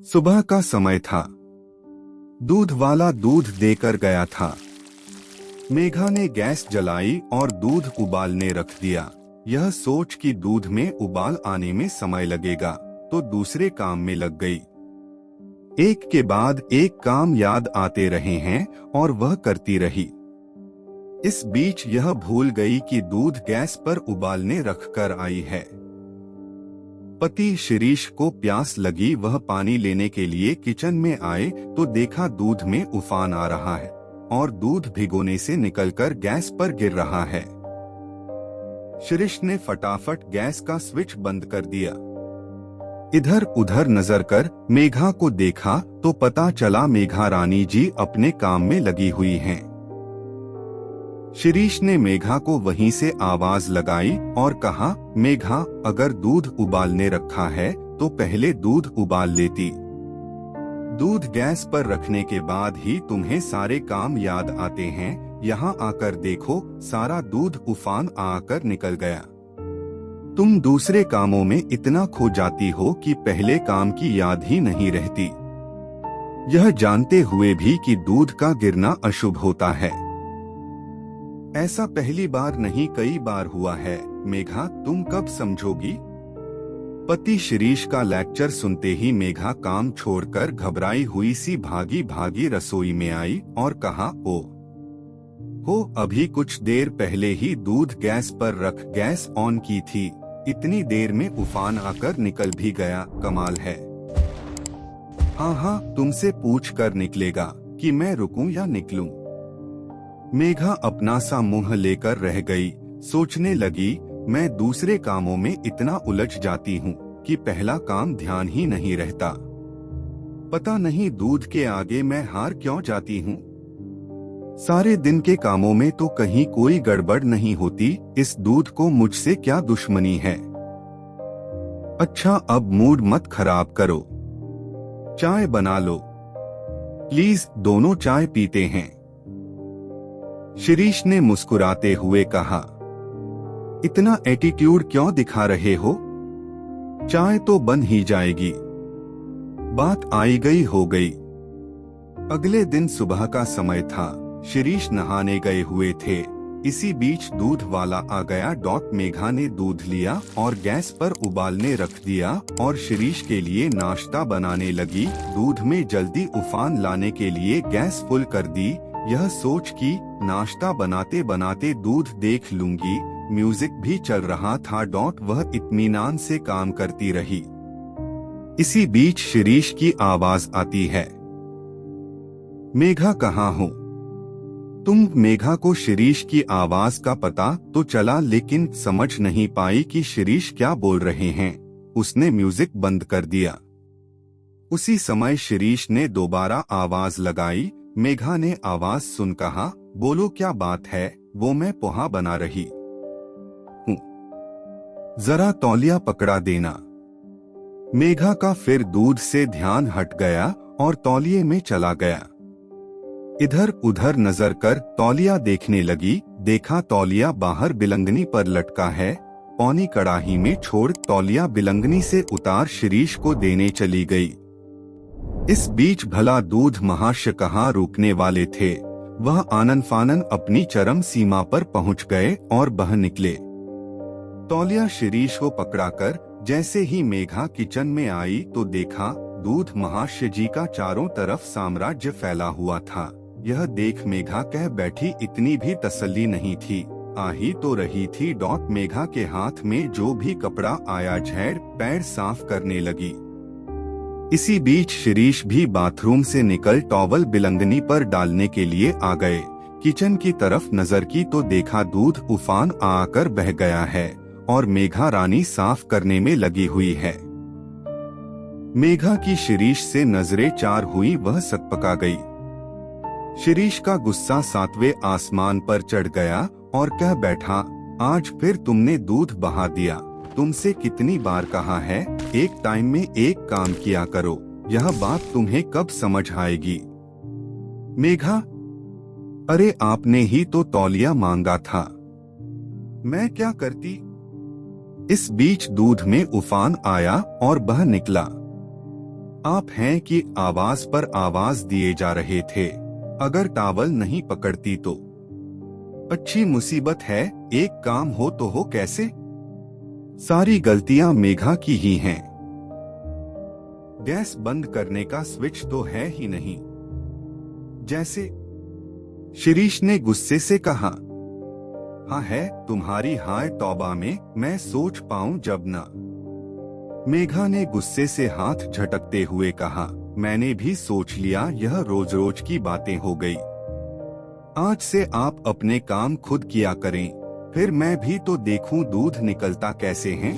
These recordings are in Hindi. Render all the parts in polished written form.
सुबह का समय था। दूध वाला दूध देकर गया था। मेघा ने गैस जलाई और दूध उबालने रख दिया। यह सोच कि दूध में उबाल आने में समय लगेगा, तो दूसरे काम में लग गई। एक के बाद एक काम याद आते रहे हैं और वह करती रही। इस बीच यह भूल गई कि दूध गैस पर उबालने रखकर आई है। पति शिरीष को प्यास लगी। वह पानी लेने के लिए किचन में आए तो देखा दूध में उफान आ रहा है और दूध भिगोने से निकलकर गैस पर गिर रहा है। शिरीष ने फटाफट गैस का स्विच बंद कर दिया। इधर उधर नजर कर मेघा को देखा तो पता चला मेघा रानी जी अपने काम में लगी हुई हैं। शिरीष ने मेघा को वहीं से आवाज लगाई और कहा, मेघा, अगर दूध उबालने रखा है तो पहले दूध उबाल लेती। दूध गैस पर रखने के बाद ही तुम्हें सारे काम याद आते हैं। यहाँ आकर देखो, सारा दूध उफान आकर निकल गया। तुम दूसरे कामों में इतना खो जाती हो कि पहले काम की याद ही नहीं रहती, यह जानते हुए भी कि दूध का गिरना अशुभ होता है। ऐसा पहली बार नहीं कई बार हुआ है। मेघा, तुम कब समझोगी? पति शिरीष का लेक्चर सुनते ही मेघा काम छोड़कर घबराई हुई सी भागी भागी रसोई में आई और कहा, अभी कुछ देर पहले ही दूध गैस पर रख गैस ऑन की थी, इतनी देर में उफान आकर निकल भी गया, कमाल है। हाँ, तुमसे पूछ कर निकलेगा कि मैं रुकूं या निकलूं। मेघा अपना सा मुंह लेकर रह गई। सोचने लगी, मैं दूसरे कामों में इतना उलझ जाती हूँ कि पहला काम ध्यान ही नहीं रहता। पता नहीं दूध के आगे मैं हार क्यों जाती हूँ। सारे दिन के कामों में तो कहीं कोई गड़बड़ नहीं होती, इस दूध को मुझसे क्या दुश्मनी है। अच्छा, अब मूड मत खराब करो, चाय बना लो प्लीज, दोनों चाय पीते हैं। शिरीष ने मुस्कुराते हुए कहा, इतना एटीट्यूड क्यों दिखा रहे हो? चाय तो बन ही जाएगी। बात आई गई हो गई। अगले दिन सुबह का समय था। शिरीष नहाने गए हुए थे। इसी बीच दूध वाला आ गया। मेघा ने दूध लिया और गैस पर उबालने रख दिया और शिरीष के लिए नाश्ता बनाने लगी। दूध में जल्दी उफान लाने के लिए गैस फुल कर दी, यह सोच कि नाश्ता बनाते बनाते दूध देख लूंगी। म्यूजिक भी चल रहा था। वह इत्मीनान से काम करती रही। इसी बीच शिरीष की आवाज आती है, मेघा कहाँ हो तुम? मेघा को शिरीष की आवाज का पता तो चला, लेकिन समझ नहीं पाई कि शिरीष क्या बोल रहे हैं। उसने म्यूजिक बंद कर दिया। उसी समय शिरीष ने दोबारा आवाज लगाई। मेघा ने आवाज सुन कहा, बोलो क्या बात है? वो मैं पोहा बना रही हूँ, जरा तौलिया पकड़ा देना। मेघा का फिर दूध से ध्यान हट गया और तौलिए में चला गया। इधर उधर नजर कर तौलिया देखने लगी। देखा तौलिया बाहर बिलंगनी पर लटका है। पौनी कड़ाही में छोड़ तौलिया बिलंगनी से उतार शिरीष को देने चली गई। इस बीच भला दूध महाशय कहाँ रुकने वाले थे। वह आनन फानन अपनी चरम सीमा पर पहुंच गए और बह निकले। तौलिया शिरीष को पकड़ाकर जैसे ही मेघा किचन में आई तो देखा दूध महाशय जी का चारों तरफ साम्राज्य फैला हुआ था। यह देख मेघा कह बैठी, इतनी भी तसल्ली नहीं थी, आ ही तो रही थी। मेघा के हाथ में जो भी कपड़ा आया झेड़ पैर साफ करने लगी। इसी बीच शिरीष भी बाथरूम से निकल टॉवल बिलंगनी पर डालने के लिए आ गए। किचन की तरफ नजर की तो देखा दूध उफान आकर बह गया है और मेघा रानी साफ करने में लगी हुई है। मेघा की शिरीष से नजरें चार हुई, वह सकपका गई। शिरीष का गुस्सा सातवें आसमान पर चढ़ गया और कह बैठा, आज फिर तुमने दूध बहा दिया। तुमसे कितनी बार कहा है एक टाइम में एक काम किया करो, यह बात तुम्हें कब समझ आएगी? मेघा, अरे आपने ही तो तौलिया मांगा था, मैं क्या करती? इस बीच दूध में उफान आया और बह निकला। आप हैं कि आवाज पर आवाज दिए जा रहे थे। अगर टावल नहीं पकड़ती तो अच्छी मुसीबत है। एक काम हो तो हो कैसे? सारी गलतियां मेघा की ही हैं। गैस बंद करने का स्विच तो है ही नहीं। जैसे शिरीष ने गुस्से से कहा। हाँ है तुम्हारी हाय तौबा में मैं सोच पाऊं जब ना। मेघा ने गुस्से से हाथ झटकते हुए कहा, मैंने भी सोच लिया यह रोज रोज की बातें हो गई। आज से आप अपने काम खुद किया करें, फिर मैं भी तो देखूं दूध निकलता कैसे है।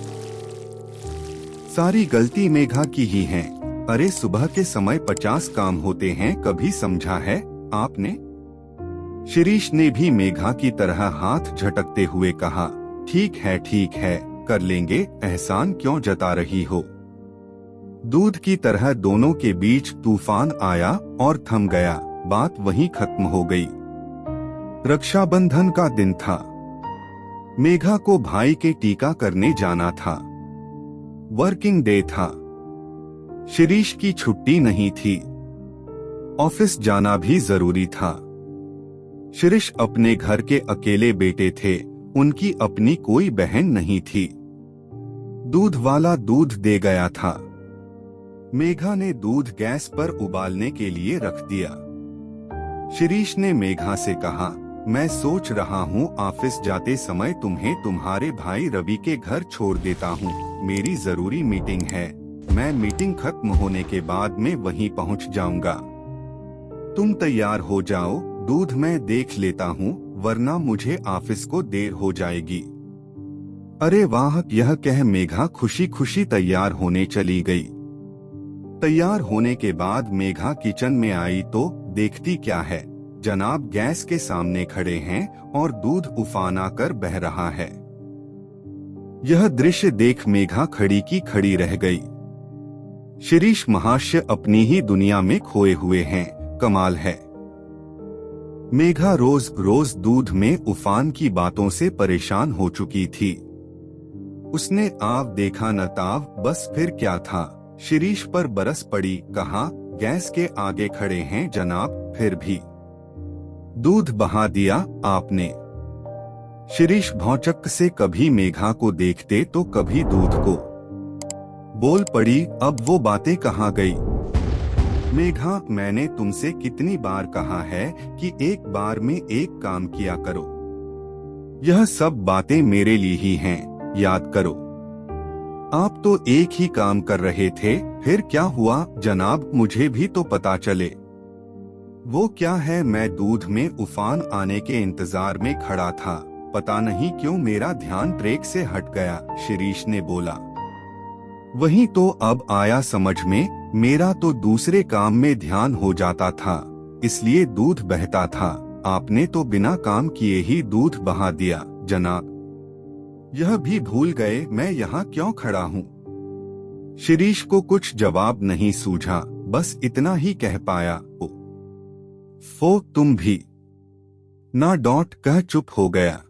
सारी गलती मेघा की ही है। अरे सुबह के समय 50 काम होते हैं, कभी समझा है आपने? शिरीष ने भी मेघा की तरह हाथ झटकते हुए कहा, ठीक है कर लेंगे, एहसान क्यों जता रही हो। दूध की तरह दोनों के बीच तूफान आया और थम गया। बात वहीं खत्म हो गई। रक्षाबंधन का दिन था। मेघा को भाई के टीका करने जाना था। वर्किंग डे था। शिरीष की छुट्टी नहीं थी। ऑफिस जाना भी जरूरी था। शिरीष अपने घर के अकेले बेटे थे, उनकी अपनी कोई बहन नहीं थी। दूध वाला दूध दे गया था। मेघा ने दूध गैस पर उबालने के लिए रख दिया। शिरीष ने मेघा से कहा, मैं सोच रहा हूँ ऑफिस जाते समय तुम्हें तुम्हारे भाई रवि के घर छोड़ देता हूँ। मेरी जरूरी मीटिंग है। मैं मीटिंग खत्म होने के बाद में वहीं पहुँच जाऊंगा। तुम तैयार हो जाओ, दूध मैं देख लेता हूँ, वरना मुझे ऑफिस को देर हो जाएगी। अरे वाह, यह कह मेघा खुशी खुशी तैयार होने चली गई। तैयार होने के बाद मेघा किचन में आई तो देखती क्या है, जनाब गैस के सामने खड़े हैं और दूध उफान आकर बह रहा है। यह दृश्य देख मेघा खड़ी की खड़ी रह गई। शिरीष महाशय अपनी ही दुनिया में खोए हुए हैं, कमाल है। मेघा रोज रोज दूध में उफान की बातों से परेशान हो चुकी थी। उसने आव देखा न ताव, बस फिर क्या था। शिरीष पर बरस पड़ी, कहा, गैस के आगे खड़े हैं जनाब, फिर भी दूध बहा दिया आपने। शिरीष भौचक्क से कभी मेघा को देखते तो कभी दूध को। बोल पड़ी, अब वो बातें कहाँ गई? मेघा, मैंने तुमसे कितनी बार कहा है कि एक बार में एक काम किया करो। यह सब बातें मेरे लिए ही हैं, याद करो। आप तो एक ही काम कर रहे थे, फिर क्या हुआ जनाब, मुझे भी तो पता चले। वो क्या है, मैं दूध में उफान आने के इंतजार में खड़ा था, पता नहीं क्यों मेरा ध्यान ट्रेक से हट गया। शिरीष ने बोला। वही तो अब आया समझ में, मेरा तो दूसरे काम में ध्यान हो जाता था, इसलिए दूध बहता था। आपने तो बिना काम किए ही दूध बहा दिया जनाब। यह भी भूल गए मैं यहाँ क्यों खड़ा हूँ। शिरीष को कुछ जवाब नहीं सूझा, बस इतना ही कह पाया, ओ फो तुम भी ना, डॉट कह चुप हो गया।